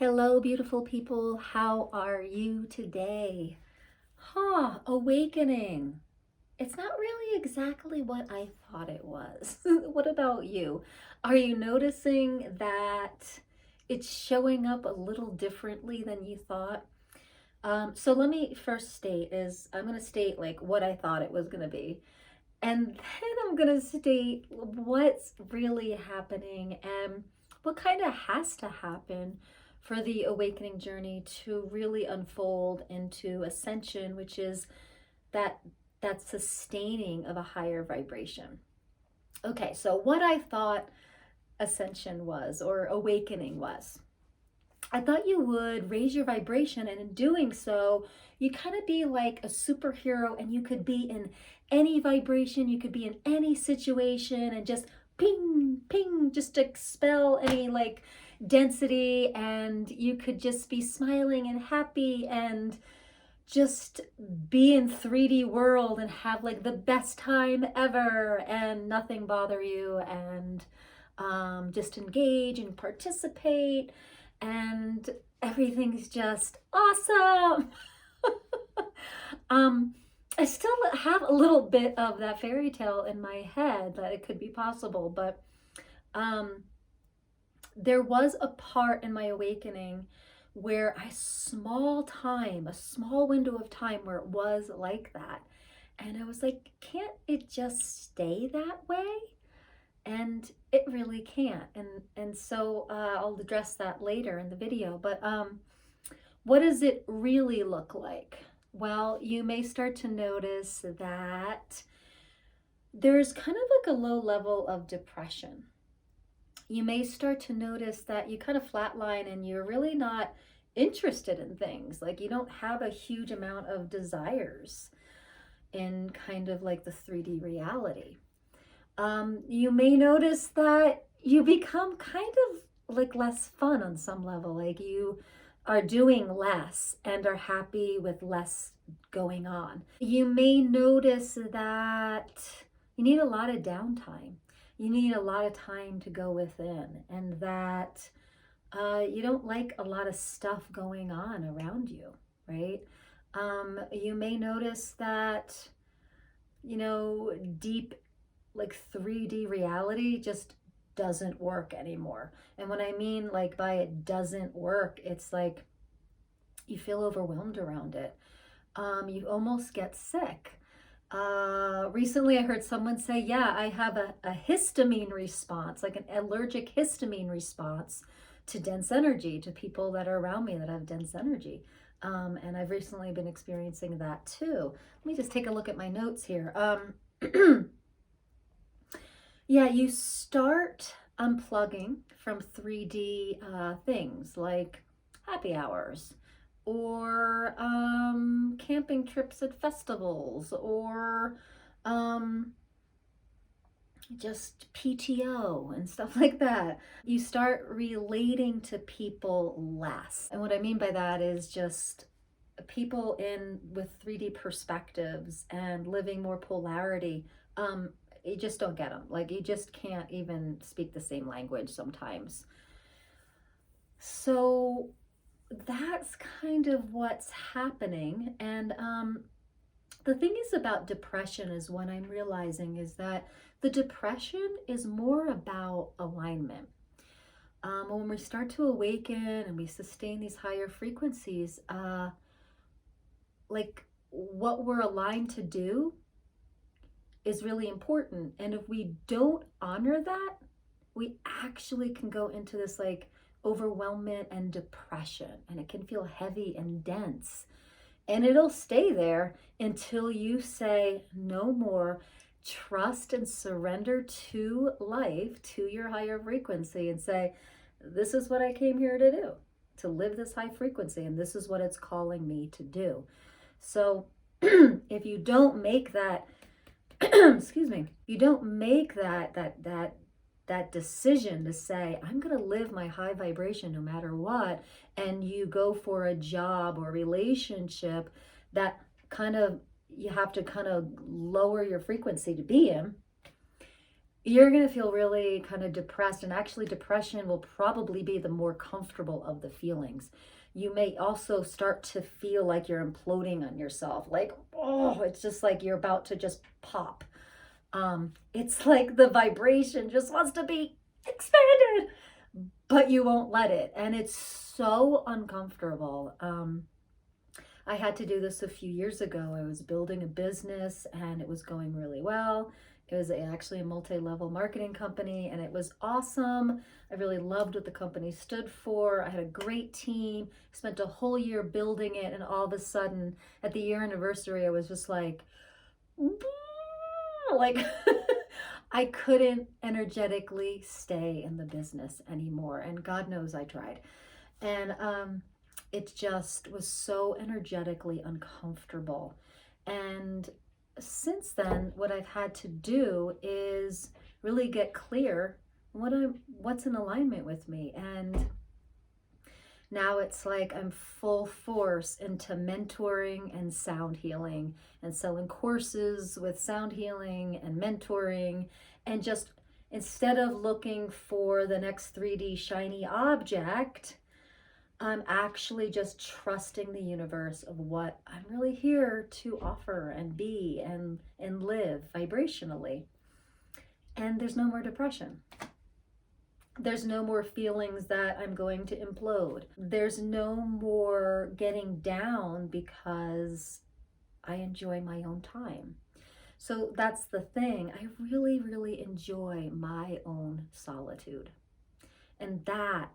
Hello, beautiful people. How are you today? Awakening. It's not really exactly what I thought it was. What about you? Are you noticing that it's showing up a little differently than you thought? So let me first state is I'm going to state like what I thought it was going to be. And then I'm going to state what's really happening and what kind of has to happen for the awakening journey to really unfold into ascension, which is that that sustaining of a higher vibration. Okay, so what I thought ascension was or awakening was. I thought you would raise your vibration, and in doing so, you kind of be like a superhero, and you could be in any vibration, you could be in any situation, and just ping, ping, just expel any like density, and you could just be smiling and happy and just be in 3D world and have like the best time ever and nothing bother you and just engage and participate and everything's just awesome. um, I still have a little bit of that fairy tale in my head that it could be possible, but um, there was a part in my awakening where a small window of time where it was like that. And I was like, can't it just stay that way? And it really can't. And so I'll address that later in the video. But what does it really look like? Well, you may start to notice that there's kind of like a low level of depression. You may start to notice that you kind of flatline and you're really not interested in things. Like you don't have a huge amount of desires in kind of like the 3D reality. You may notice that you become kind of like less fun on some level. Like you are doing less and are happy with less going on. You may notice that you need a lot of downtime. You need a lot of time to go within, and that you don't like a lot of stuff going on around you, right? You may notice that, deep like 3D reality just doesn't work anymore. And what I mean like by it doesn't work, it's like you feel overwhelmed around it. You almost get sick. Recently I heard someone say, yeah, I have a histamine response, like an allergic histamine response to dense energy, to people that are around me that have dense energy. And I've recently been experiencing that too. Let me just take a look at my notes here. Yeah, you start unplugging from 3D things like happy hours or camping trips at festivals or just PTO and stuff like that. You start relating to people less. And what I mean by that is just people in with 3D perspectives and living more polarity. You just don't get them. Like you just can't even speak the same language sometimes. So that's kind of what's happening. And the thing is about depression is what I'm realizing is that the depression is more about alignment. When we start to awaken and we sustain these higher frequencies, like what we're aligned to do is really important. And if we don't honor that, we actually can go into this like overwhelmment and depression, and it can feel heavy and dense. And it'll stay there until you say no more, trust and surrender to life, to your higher frequency, and say, this is what I came here to do, to live this high frequency, and this is what it's calling me to do. So if you don't make that excuse me, you don't make that decision to say, I'm going to live my high vibration no matter what, and you go for a job or relationship that kind of you have to kind of lower your frequency to be in, you're going to feel really kind of depressed. And actually, depression will probably be the more comfortable of the feelings. You may also start to feel like you're imploding on yourself. Like, oh, it's just like you're about to just pop. It's like the vibration just wants to be expanded, but you won't let it. And it's so uncomfortable. I had to do this a few years ago. I was building a business and it was going really well. It was actually a multi-level marketing company and it was awesome. I really loved what the company stood for. I had a great team, spent a whole year building it, and all of a sudden at the year anniversary, I was just like I couldn't energetically stay in the business anymore. And God knows I tried. And it just was so energetically uncomfortable. And since then, what I've had to do is really get clear what's in alignment with me. And now it's like I'm full force into mentoring and sound healing and selling courses with sound healing and mentoring, and just instead of looking for the next 3D shiny object, I'm actually just trusting the universe of what I'm really here to offer and be and live vibrationally. And there's no more depression. There's no more feelings that I'm going to implode. There's no more getting down because I enjoy my own time. So that's the thing. I really, really enjoy my own solitude. And that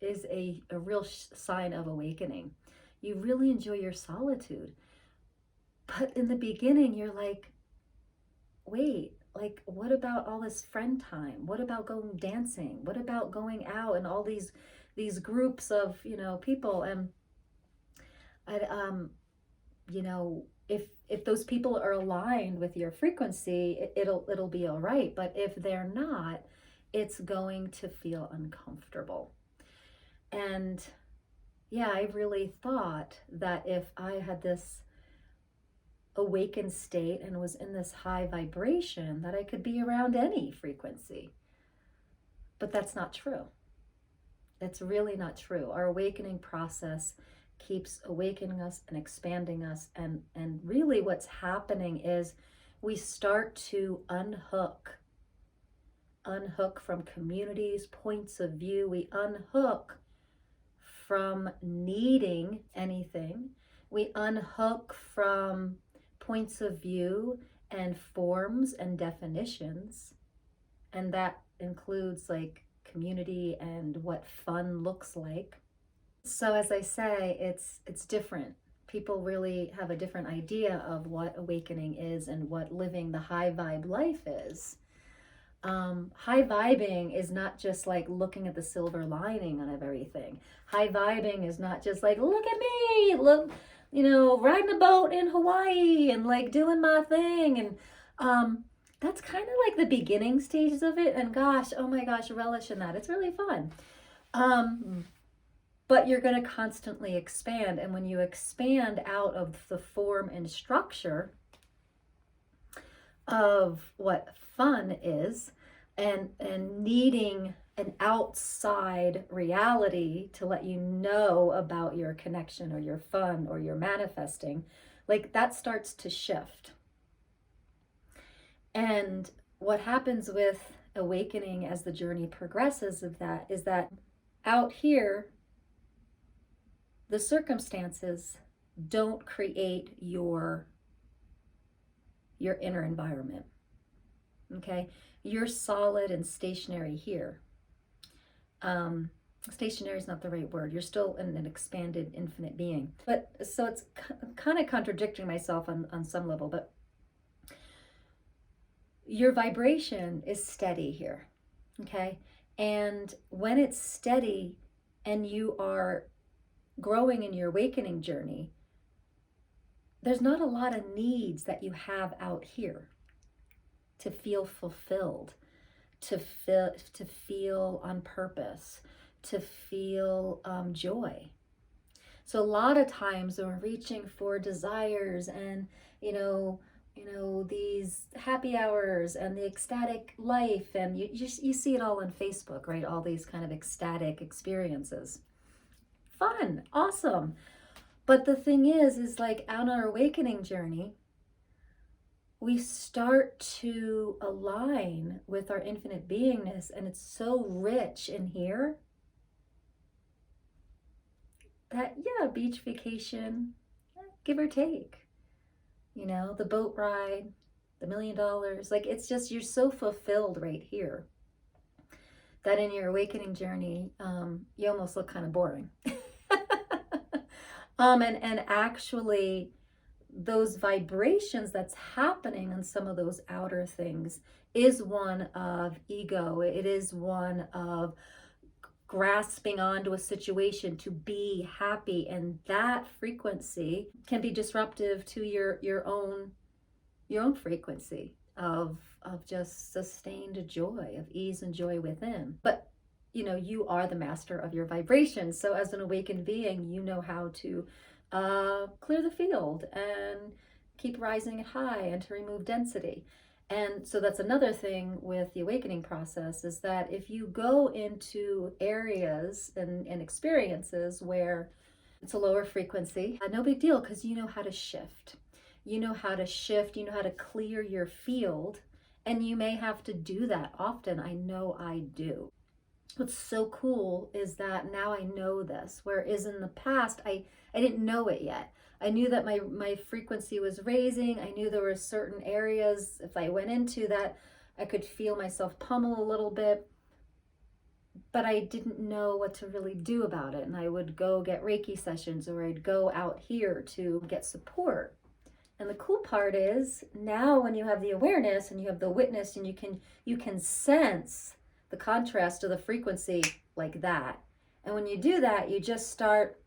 is a real sign of awakening. You really enjoy your solitude. But in the beginning, you're like, wait, like, what about all this friend time? What about going dancing? What about going out and all these groups of, people? And I, if those people are aligned with your frequency, it'll be all right. But if they're not, it's going to feel uncomfortable. And yeah, I really thought that if I had this awakened state and was in this high vibration, that I could be around any frequency. But that's not true. It's really not true. Our awakening process keeps awakening us and expanding us. And really what's happening is we start to unhook from communities, points of view. We unhook from needing anything. We unhook from points of view and forms and definitions. And that includes like community and what fun looks like. So as I say, it's different. People really have a different idea of what awakening is and what living the high vibe life is. High vibing is not just like looking at the silver lining on everything. High vibing is not just like, look at me, look, riding a boat in Hawaii and like doing my thing. And that's kind of like the beginning stages of it. And gosh, oh my gosh, relish in that. It's really fun. But you're going to constantly expand. And when you expand out of the form and structure of what fun is, and needing an outside reality to let you know about your connection or your fun or your manifesting, like that starts to shift. And what happens with awakening as the journey progresses of that is that out here, the circumstances don't create your inner environment. Okay, you're solid and stationary here. Stationary is not the right word. You're still an expanded infinite being. But so it's kind of contradicting myself on some level, but your vibration is steady here. Okay, and when it's steady and you are growing in your awakening journey, there's not a lot of needs that you have out here to feel fulfilled, to feel on purpose, to feel joy. So a lot of times when we're reaching for desires and these happy hours and the ecstatic life, and you see it all on Facebook, right? All these kind of ecstatic experiences. Fun, awesome. But the thing is like on our awakening journey, we start to align with our infinite beingness, and it's so rich in here that, yeah, beach vacation, give or take, the boat ride, the $1 million, like it's just, you're so fulfilled right here that in your awakening journey, you almost look kind of boring. And actually, those vibrations that's happening on some of those outer things is one of ego. It is one of grasping onto a situation to be happy, and that frequency can be disruptive to your own frequency of just sustained joy, of ease and joy within. But you are the master of your vibrations. So as an awakened being, you know how to clear the field and keep rising high and to remove density. And so that's another thing with the awakening process, is that if you go into areas and experiences where it's a lower frequency, no big deal, because you know how to shift. You know how to shift, you know how to clear your field, and you may have to do that often. I know I do. What's so cool is that now I know this, whereas in the past, I didn't know it yet. I knew that my frequency was raising. I knew there were certain areas, if I went into that, I could feel myself pummel a little bit, but I didn't know what to really do about it. And I would go get Reiki sessions, or I'd go out here to get support. And the cool part is now when you have the awareness and you have the witness, and you can sense the contrast of the frequency like that. And when you do that, you just start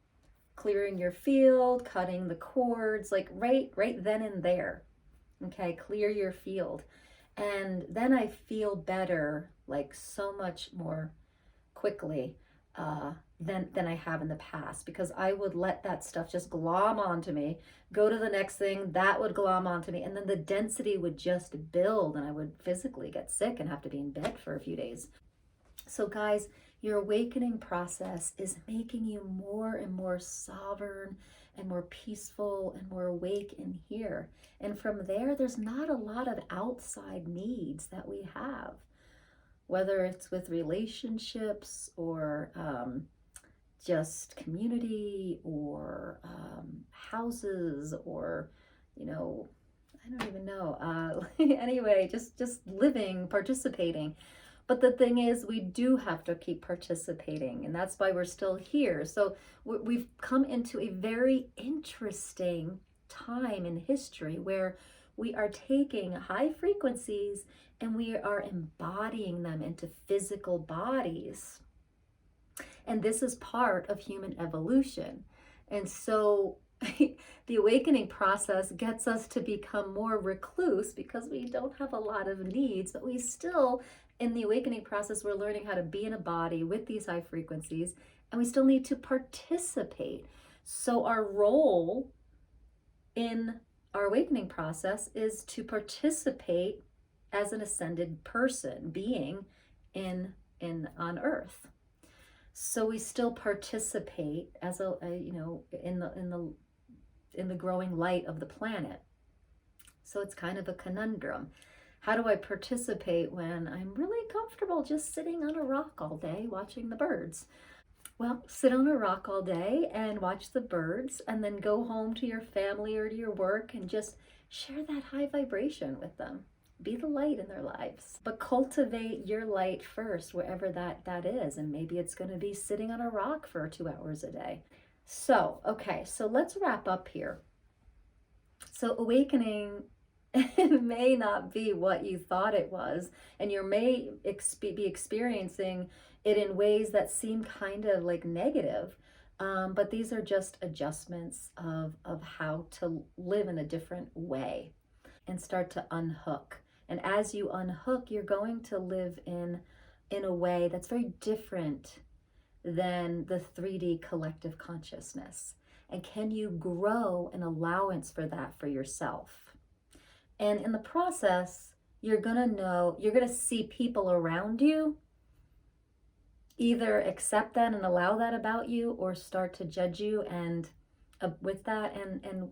clearing your field, cutting the cords, like right then and there. Okay, clear your field. And then I feel better, like so much more quickly than I have in the past, because I would let that stuff just glom onto me, go to the next thing, that would glom onto me, and then the density would just build, and I would physically get sick and have to be in bed for a few days. So guys, your awakening process is making you more and more sovereign and more peaceful and more awake in here. And from there, there's not a lot of outside needs that we have, whether it's with relationships or just community or houses, or, I don't even know. Anyway, just living, participating. But the thing is, we do have to keep participating, and that's why we're still here. So we've come into a very interesting time in history where we are taking high frequencies and we are embodying them into physical bodies. And this is part of human evolution. And so the awakening process gets us to become more recluse because we don't have a lot of needs, but we still, in the awakening process, we're learning how to be in a body with these high frequencies, and we still need to participate. So our role in our awakening process is to participate as an ascended person, being on Earth. So we still participate as in the growing light of the planet. So it's kind of a conundrum. How do I participate when I'm really comfortable just sitting on a rock all day watching the birds? Well, sit on a rock all day and watch the birds, and then go home to your family or to your work and just share that high vibration with them. Be the light in their lives. But cultivate your light first, wherever that is. And maybe it's going to be sitting on a rock for 2 hours a day. So, okay, so let's wrap up here. So awakening may not be what you thought it was, and you may be experiencing it in ways that seem kind of like negative, but these are just adjustments of how to live in a different way and start to unhook. And as you unhook, you're going to live in a way that's very different than the 3D collective consciousness. And can you grow an allowance for that for yourself? And in the process, you're going to see people around you either accept that and allow that about you, or start to judge you and with that, and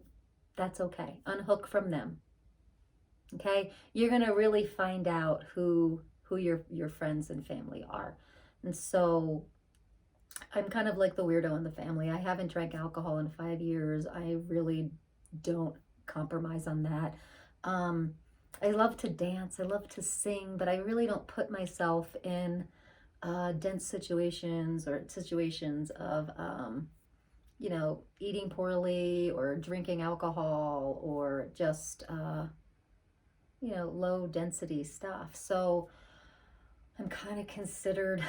that's okay. Unhook from them. Okay? You're going to really find out who your friends and family are. And so I'm kind of like the weirdo in the family. I haven't drank alcohol in 5 years. I really don't compromise on that. I love to dance. I love to sing, but I really don't put myself in dense situations, or situations of, eating poorly or drinking alcohol, or just, low density stuff. So I'm kind of considered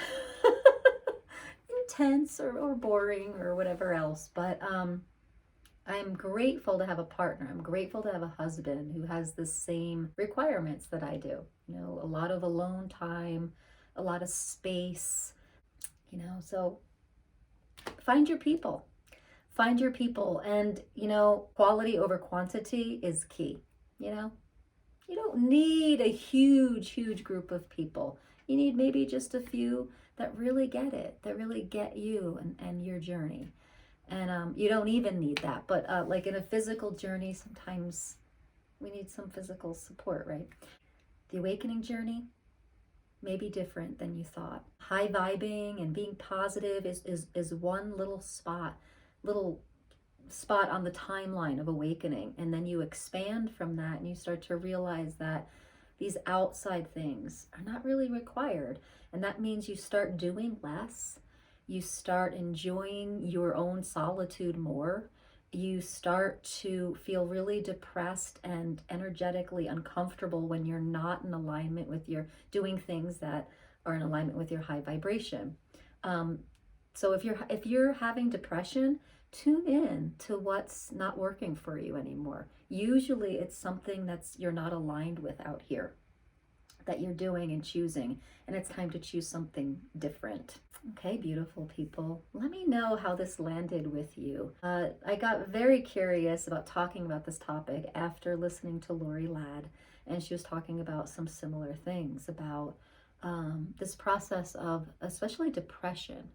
intense or boring or whatever else. But I'm grateful to have a partner. I'm grateful to have a husband who has the same requirements that I do. A lot of alone time, a lot of space, so find your people. Find your people. And, quality over quantity is key. You don't need a huge group of people. You need maybe just a few that really get it, that really get you and your journey. And you don't even need that. But like in a physical journey, sometimes we need some physical support, right? The awakening journey may be different than you thought. High vibing and being positive is one little spot on the timeline of awakening. And then you expand from that, and you start to realize that these outside things are not really required. And that means you start doing less. You start enjoying your own solitude more. You start to feel really depressed and energetically uncomfortable when you're not in alignment with your doing things that are in alignment with your high vibration. So if you're having depression, tune in to what's not working for you anymore. Usually it's something you're not aligned with out here, that you're doing and choosing, and it's time to choose something different. Okay, beautiful people, let me know how this landed with you. I got very curious about talking about this topic after listening to Lori Ladd, and she was talking about some similar things about this process of especially depression,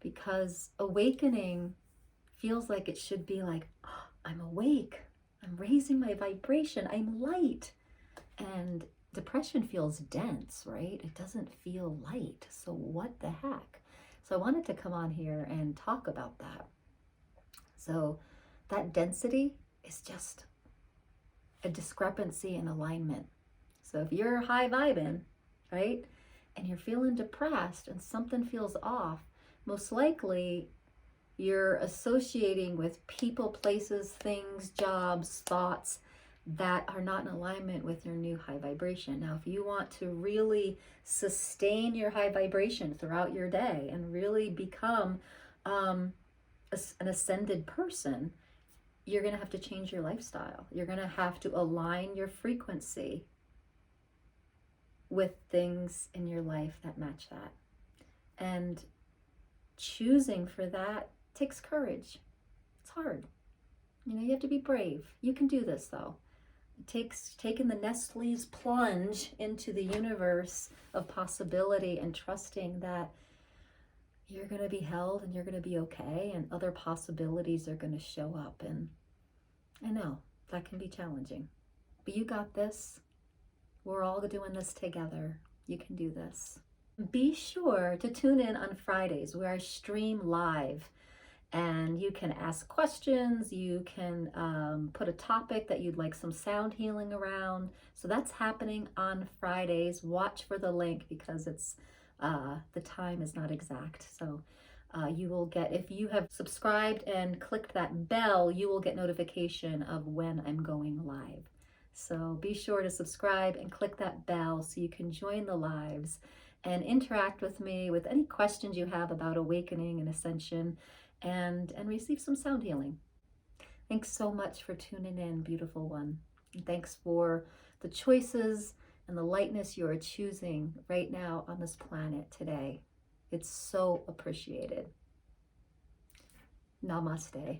because awakening feels like it should be like, oh, I'm awake, I'm raising my vibration, I'm light. And depression feels dense, right? It doesn't feel light. So what the heck? So I wanted to come on here and talk about that. So that density is just a discrepancy in alignment. So if you're high vibing, right, and you're feeling depressed and something feels off, most likely you're associating with people, places, things, jobs, thoughts that are not in alignment with your new high vibration. Now, if you want to really sustain your high vibration throughout your day and really become an ascended person, you're going to have to change your lifestyle. You're going to have to align your frequency with things in your life that match that. And choosing for that takes courage. It's hard. You have to be brave. You can do this though. It takes taking the Nestle's plunge into the universe of possibility and trusting that you're going to be held and you're going to be okay, and other possibilities are going to show up. And I know that can be challenging, but you got this. We're all doing this together. You can do this. Be sure to tune in on Fridays where I stream live, and you can ask questions. You can put a topic that you'd like some sound healing around. So that's happening on Fridays. Watch for the link because it's the time is not exact. So you will get, if you have subscribed and clicked that bell, you will get notification of when I'm going live. So be sure to subscribe and click that bell so you can join the lives and interact with me with any questions you have about awakening and ascension, and receive some sound healing. Thanks so much for tuning in, beautiful one. And thanks for the choices and the lightness you are choosing right now on this planet today. It's so appreciated. Namaste.